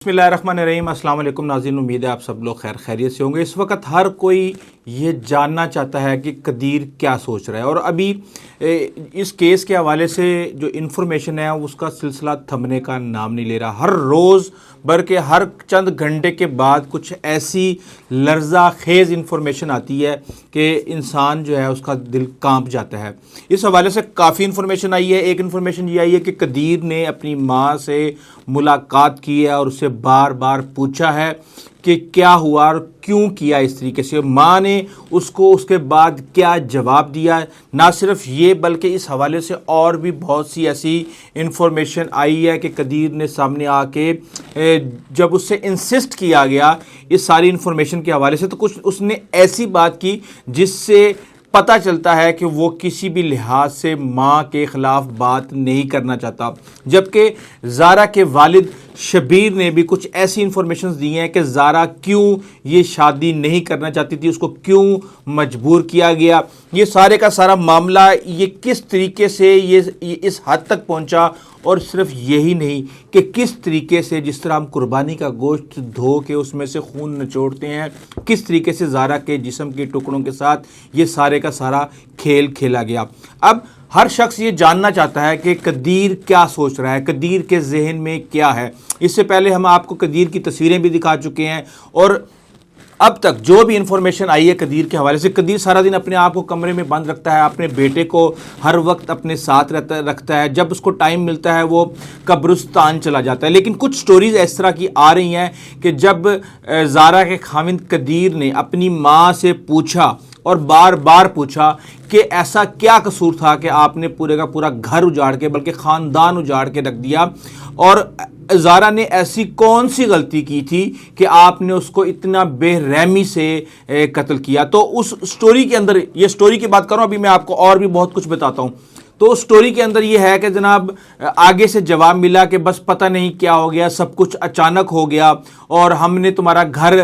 بسم اللہ الرحمن الرحیم۔ السلام علیکم ناظرین، امید ہے آپ سب لوگ خیریت سے ہوں گے۔ اس وقت ہر کوئی یہ جاننا چاہتا ہے کہ قدیر کیا سوچ رہا ہے، اور ابھی اس کیس کے حوالے سے جو انفارمیشن ہے اس کا سلسلہ تھمنے کا نام نہیں لے رہا۔ ہر روز بلکہ ہر چند گھنٹے کے بعد کچھ ایسی لرزہ خیز انفارمیشن آتی ہے کہ انسان جو ہے اس کا دل کانپ جاتا ہے۔ اس حوالے سے کافی انفارمیشن آئی ہے۔ ایک انفارمیشن یہ آئی ہے کہ قدیر نے اپنی ماں سے ملاقات کی ہے اور اسے بار بار پوچھا ہے کہ کیا ہوا اور کیوں کیا اس طریقے سے۔ ماں نے اس کو اس کے بعد کیا جواب دیا، نہ صرف یہ بلکہ اس حوالے سے اور بھی بہت سی ایسی انفارمیشن آئی ہے کہ قدیر نے سامنے آ کے جب اس سے انسسٹ کیا گیا اس ساری انفارمیشن کے حوالے سے، تو کچھ اس نے ایسی بات کی جس سے پتہ چلتا ہے کہ وہ کسی بھی لحاظ سے ماں کے خلاف بات نہیں کرنا چاہتا۔ جبکہ زارا کے والد شبیر نے بھی کچھ ایسی انفارمیشنز دی ہیں کہ زارا کیوں یہ شادی نہیں کرنا چاہتی تھی، اس کو کیوں مجبور کیا گیا، یہ سارے کا سارا معاملہ یہ کس طریقے سے یہ اس حد تک پہنچا، اور صرف یہی نہیں کہ کس طریقے سے جس طرح ہم قربانی کا گوشت دھو کے اس میں سے خون نچوڑتے ہیں، کس طریقے سے زارا کے جسم کے ٹکڑوں کے ساتھ یہ سارے کا سارا کھیل کھیلا گیا۔ اب ہر شخص یہ جاننا چاہتا ہے کہ قدیر کیا سوچ رہا ہے، قدیر کے ذہن میں کیا ہے۔ اس سے پہلے ہم آپ کو قدیر کی تصویریں بھی دکھا چکے ہیں، اور اب تک جو بھی انفارمیشن آئی ہے قدیر کے حوالے سے، قدیر سارا دن اپنے آپ کو کمرے میں بند رکھتا ہے، اپنے بیٹے کو ہر وقت اپنے ساتھ رکھتا ہے، جب اس کو ٹائم ملتا ہے وہ قبرستان چلا جاتا ہے۔ لیکن کچھ سٹوریز اس طرح کی آ رہی ہیں کہ جب زارا کے خاوند قدیر نے اپنی ماں سے پوچھا اور بار بار پوچھا کہ ایسا کیا قصور تھا کہ آپ نے پورے کا پورا گھر اجاڑ کے بلکہ خاندان اجاڑ کے رکھ دیا، اور زارا نے ایسی کون سی غلطی کی تھی کہ آپ نے اس کو اتنا بے رحمی سے قتل کیا۔ تو اس سٹوری کے اندر، یہ سٹوری کی بات کروں، ابھی میں آپ کو اور بھی بہت کچھ بتاتا ہوں۔ تو اس سٹوری کے اندر یہ ہے کہ جناب آگے سے جواب ملا کہ بس پتہ نہیں کیا ہو گیا، سب کچھ اچانک ہو گیا اور ہم نے تمہارا گھر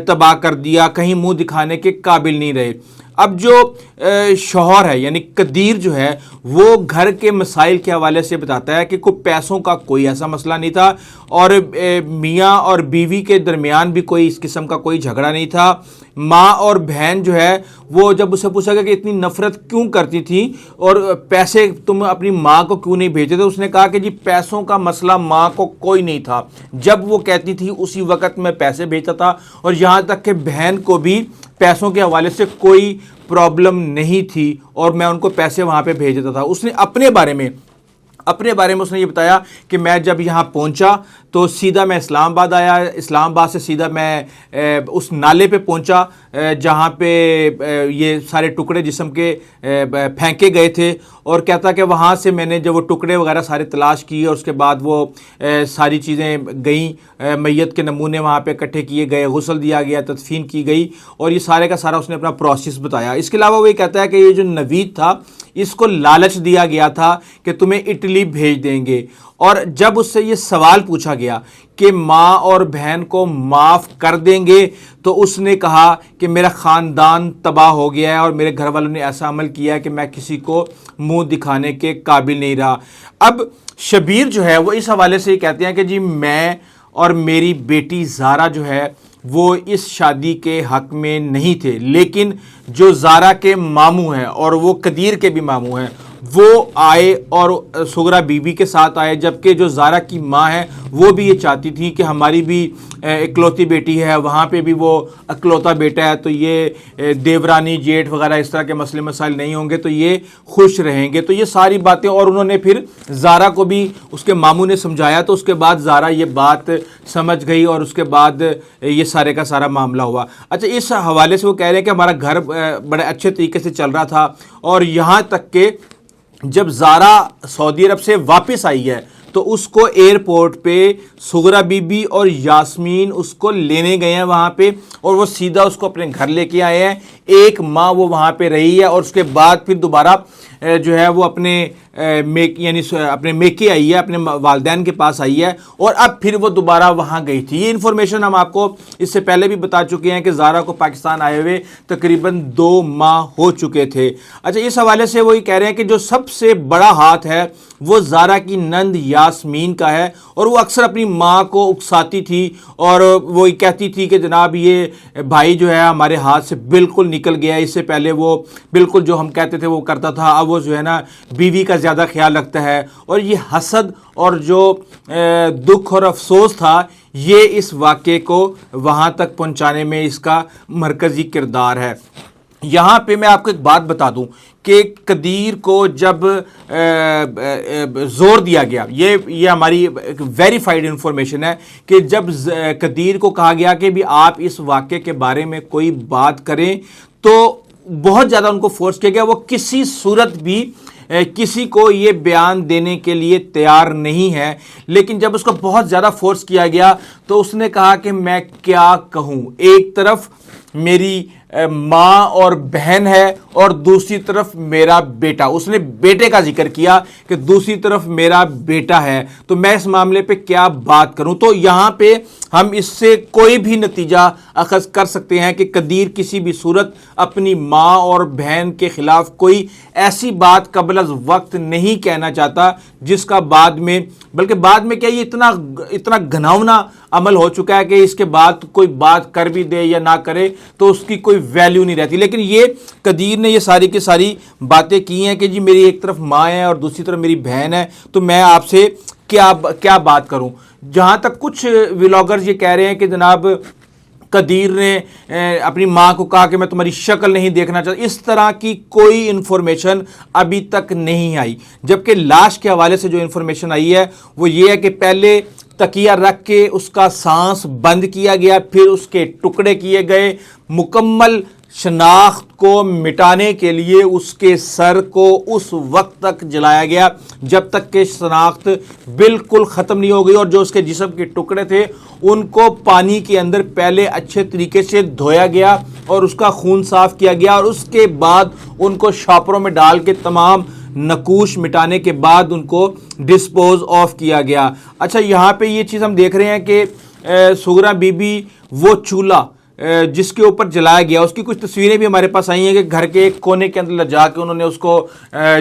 تباہ کر دیا، کہیں منہ دکھانے کے قابل نہیں رہے۔ اب جو شوہر ہے یعنی قدیر جو ہے وہ گھر کے مسائل کے حوالے سے بتاتا ہے کہ کوئی پیسوں کا کوئی ایسا مسئلہ نہیں تھا، اور میاں اور بیوی کے درمیان بھی کوئی اس قسم کا کوئی جھگڑا نہیں تھا۔ ماں اور بہن جو ہے وہ جب اسے پوچھا گیا کہ اتنی نفرت کیوں کرتی تھی اور پیسے تم اپنی ماں کو کیوں نہیں بھیجتے تھے، اس نے کہا کہ جی پیسوں کا مسئلہ ماں کو کوئی نہیں تھا، جب وہ کہتی تھی اسی وقت میں پیسے بھیجتا تھا، اور یہاں تک کہ بہن کو بھی پیسوں کے حوالے سے کوئی پرابلم نہیں تھی اور میں ان کو پیسے وہاں پہ بھیج دیتا تھا۔ اس نے اپنے بارے میں اس نے یہ بتایا کہ میں جب یہاں پہنچا تو سیدھا میں اسلام آباد آیا، اسلام آباد سے سیدھا میں اس نالے پہ پہنچا جہاں پہ یہ سارے ٹکڑے جسم کے پھینکے گئے تھے، اور کہتا کہ وہاں سے میں نے جب وہ ٹکڑے وغیرہ سارے تلاش کیے اور اس کے بعد وہ ساری چیزیں گئیں، میت کے نمونے وہاں پہ اکٹھے کیے گئے، غسل دیا گیا، تدفین کی گئی، اور یہ سارے کا سارا اس نے اپنا پروسیس بتایا۔ اس کے علاوہ وہ یہ کہتا ہے کہ یہ جو نوید تھا اس کو لالچ دیا گیا تھا کہ تمہیں اٹلی بھیج دیں گے، اور جب اس سے یہ سوال پوچھا گیا کہ ماں اور بہن کو معاف کر دیں گے تو اس نے کہا کہ میرا خاندان تباہ ہو گیا ہے اور میرے گھر والوں نے ایسا عمل کیا ہے کہ میں کسی کو منہ دکھانے کے قابل نہیں رہا۔ اب شبیر جو ہے وہ اس حوالے سے یہ کہتے ہیں کہ جی میں اور میری بیٹی زارا جو ہے وہ اس شادی کے حق میں نہیں تھے، لیکن جو زارا کے ماموں ہیں اور وہ قدیر کے بھی ماموں ہیں وہ آئے اور سغرا بی بی کے ساتھ آئے، جبکہ جو زارا کی ماں ہے وہ بھی یہ چاہتی تھی کہ ہماری بھی اکلوتی بیٹی ہے، وہاں پہ بھی وہ اکلوتا بیٹا ہے، تو یہ دیورانی جیٹھ وغیرہ اس طرح کے مسئلے مسائل نہیں ہوں گے تو یہ خوش رہیں گے۔ تو یہ ساری باتیں، اور انہوں نے پھر زارا کو بھی اس کے ماموں نے سمجھایا، تو اس کے بعد زارا یہ بات سمجھ گئی اور اس کے بعد یہ سارے کا سارا معاملہ ہوا۔ اچھا، اس حوالے سے وہ کہہ رہے ہیں کہ ہمارا گھر بڑے اچھے طریقے سے چل رہا تھا، اور یہاں تک کہ جب زارا سعودی عرب سے واپس آئی ہے تو اس کو ایئرپورٹ پہ سغرا بی بی اور یاسمین اس کو لینے گئے ہیں وہاں پہ، اور وہ سیدھا اس کو اپنے گھر لے کے آئے ہیں۔ ایک ماہ وہ وہاں پہ رہی ہے، اور اس کے بعد پھر دوبارہ جو ہے وہ اپنے اپنے میکے آئی ہے، اپنے والدین کے پاس آئی ہے، اور اب پھر وہ دوبارہ وہاں گئی تھی۔ یہ انفارمیشن ہم آپ کو اس سے پہلے بھی بتا چکے ہیں کہ زارا کو پاکستان آئے ہوئے تقریباً 2 ماہ ہو چکے تھے۔ اچھا، اس حوالے سے وہی کہہ رہے ہیں کہ جو سب سے بڑا ہاتھ ہے وہ زارا کی نند یاسمین کا ہے، اور وہ اکثر اپنی ماں کو اکساتی تھی اور وہ کہتی تھی کہ جناب یہ بھائی جو ہے ہمارے ہاتھ سے بالکل نکل گیا، اس سے پہلے وہ بالکل جو ہم کہتے تھے وہ کرتا تھا، اب وہ جو ہے نا بیوی کا زیادہ خیال رکھتا ہے۔ اور یہ حسد اور جو دکھ اور افسوس تھا، یہ اس واقعے کو وہاں تک پہنچانے میں اس کا مرکزی کردار ہے۔ یہاں پہ میں آپ کو ایک بات بتا دوں کہ قدیر کو جب زور دیا گیا، یہ ہماری ویریفائڈ انفارمیشن ہے کہ جب قدیر کو کہا گیا کہ بھی آپ اس واقعے کے بارے میں کوئی بات کریں، تو بہت زیادہ ان کو فورس کیا گیا، وہ کسی صورت بھی کسی کو یہ بیان دینے کے لیے تیار نہیں ہے۔ لیکن جب اس کو بہت زیادہ فورس کیا گیا تو اس نے کہا کہ میں کیا کہوں، ایک طرف میری ماں اور بہن ہے اور دوسری طرف میرا بیٹا، اس نے بیٹے کا ذکر کیا کہ دوسری طرف میرا بیٹا ہے، تو میں اس معاملے پہ کیا بات کروں۔ تو یہاں پہ ہم اس سے کوئی بھی نتیجہ اخذ کر سکتے ہیں کہ قدیر کسی بھی صورت اپنی ماں اور بہن کے خلاف کوئی ایسی بات قبل از وقت نہیں کہنا چاہتا جس کا بعد میں، بلکہ بعد میں کیا، یہ اتنا گھناؤنا عمل ہو چکا ہے کہ اس کے بعد کوئی بات کر بھی دے یا نہ کرے تو اس کی کوئی ویلیو نہیں رہتی۔ لیکن یہ قدیر نے یہ ساری کی ساری باتیں کی ہیں کہ جی میری ایک طرف ماں ہے اور دوسری طرف میری بہن ہے، تو میں آپ سے کیا بات کروں۔ جہاں تک کچھ ولاگرز یہ کہہ رہے ہیں کہ جناب قدیر نے اپنی ماں کو کہا کہ میں تمہاری شکل نہیں دیکھنا چاہتا، اس طرح کی کوئی انفارمیشن ابھی تک نہیں آئی۔ جبکہ لاش کے حوالے سے جو انفارمیشن آئی ہے وہ یہ ہے کہ پہلے تکیہ رکھ کے اس کا سانس بند کیا گیا، پھر اس کے ٹکڑے کیے گئے، مکمل شناخت کو مٹانے کے لیے اس کے سر کو اس وقت تک جلایا گیا جب تک کہ شناخت بالکل ختم نہیں ہو گئی، اور جو اس کے جسم کے ٹکڑے تھے ان کو پانی کے اندر پہلے اچھے طریقے سے دھویا گیا اور اس کا خون صاف کیا گیا، اور اس کے بعد ان کو شاپروں میں ڈال کے تمام نقوش مٹانے کے بعد ان کو ڈسپوز آف کیا گیا۔ اچھا، یہاں پہ یہ چیز ہم دیکھ رہے ہیں کہ سغرا بی بی وہ چولہا جس کے اوپر جلایا گیا، اس کی کچھ تصویریں بھی ہمارے پاس آئی ہیں کہ گھر کے ایک کونے کے اندر لے جا کے انہوں نے اس کو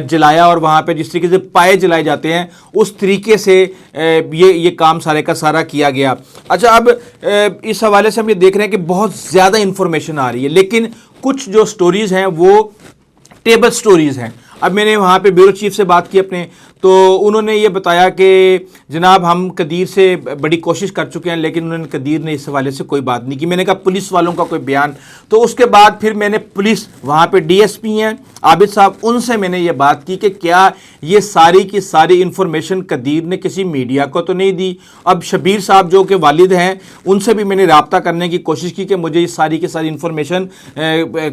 جلایا، اور وہاں پہ جس طریقے سے پائے جلائے جاتے ہیں اس طریقے سے یہ کام سارے کا سارا کیا گیا۔ اچھا، اب اس حوالے سے ہم یہ دیکھ رہے ہیں کہ بہت زیادہ انفارمیشن آ رہی ہے، لیکن کچھ جو سٹوریز ہیں وہ ٹیبل سٹوریز ہیں۔ اب میں نے وہاں پہ بیورو چیف سے بات کی اپنے، تو انہوں نے یہ بتایا کہ جناب ہم قدیر سے بڑی کوشش کر چکے ہیں، لیکن انہوں نے قدیر نے اس حوالے سے کوئی بات نہیں کی۔ میں نے کہا پولیس والوں کا کوئی بیان، تو اس کے بعد پھر میں نے پولیس وہاں پہ ڈی ایس پی ہیں عابد صاحب، ان سے میں نے یہ بات کی کہ کیا یہ ساری کی ساری انفارمیشن قدیر نے کسی میڈیا کو تو نہیں دی۔ اب شبیر صاحب جو کہ والد ہیں ان سے بھی میں نے رابطہ کرنے کی کوشش کی کہ مجھے یہ ساری کی ساری انفارمیشن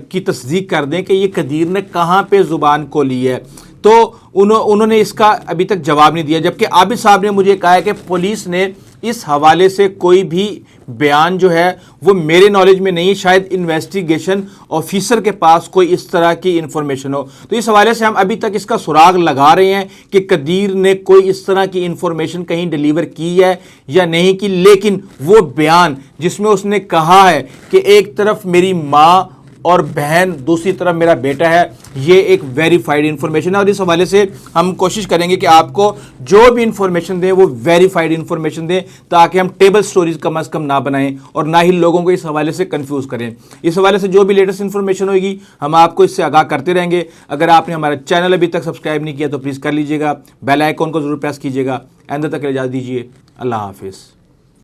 کی تصدیق کر دیں کہ یہ قدیر نے کہاں پہ زبان کھولی ہے، تو انہوں نے اس کا ابھی تک جواب نہیں دیا۔ جبکہ عابد صاحب نے مجھے کہا ہے کہ پولیس نے اس حوالے سے کوئی بھی بیان جو ہے وہ میرے نالج میں نہیں، شاید انویسٹیگیشن آفیسر کے پاس کوئی اس طرح کی انفارمیشن ہو۔ تو اس حوالے سے ہم ابھی تک اس کا سراغ لگا رہے ہیں کہ قدیر نے کوئی اس طرح کی انفارمیشن کہیں ڈیلیور کی ہے یا نہیں کی، لیکن وہ بیان جس میں اس نے کہا ہے کہ ایک طرف میری ماں اور بہن دوسری طرف میرا بیٹا ہے، یہ ایک ویریفائڈ انفارمیشن ہے، اور اس حوالے سے ہم کوشش کریں گے کہ آپ کو جو بھی انفارمیشن دیں وہ ویریفائڈ انفارمیشن دیں، تاکہ ہم ٹیبل سٹوریز کم از کم نہ بنائیں اور نہ ہی لوگوں کو اس حوالے سے کنفیوز کریں۔ اس حوالے سے جو بھی لیٹسٹ انفارمیشن ہوئے گی ہم آپ کو اس سے آگاہ کرتے رہیں گے۔ اگر آپ نے ہمارا چینل ابھی تک سبسکرائب نہیں کیا تو پلیز کر لیجیے گا، بیل آئیکن کو ضرور پریس کیجیے گا۔ آئندہ تک اجازت دیجیے، اللہ حافظ۔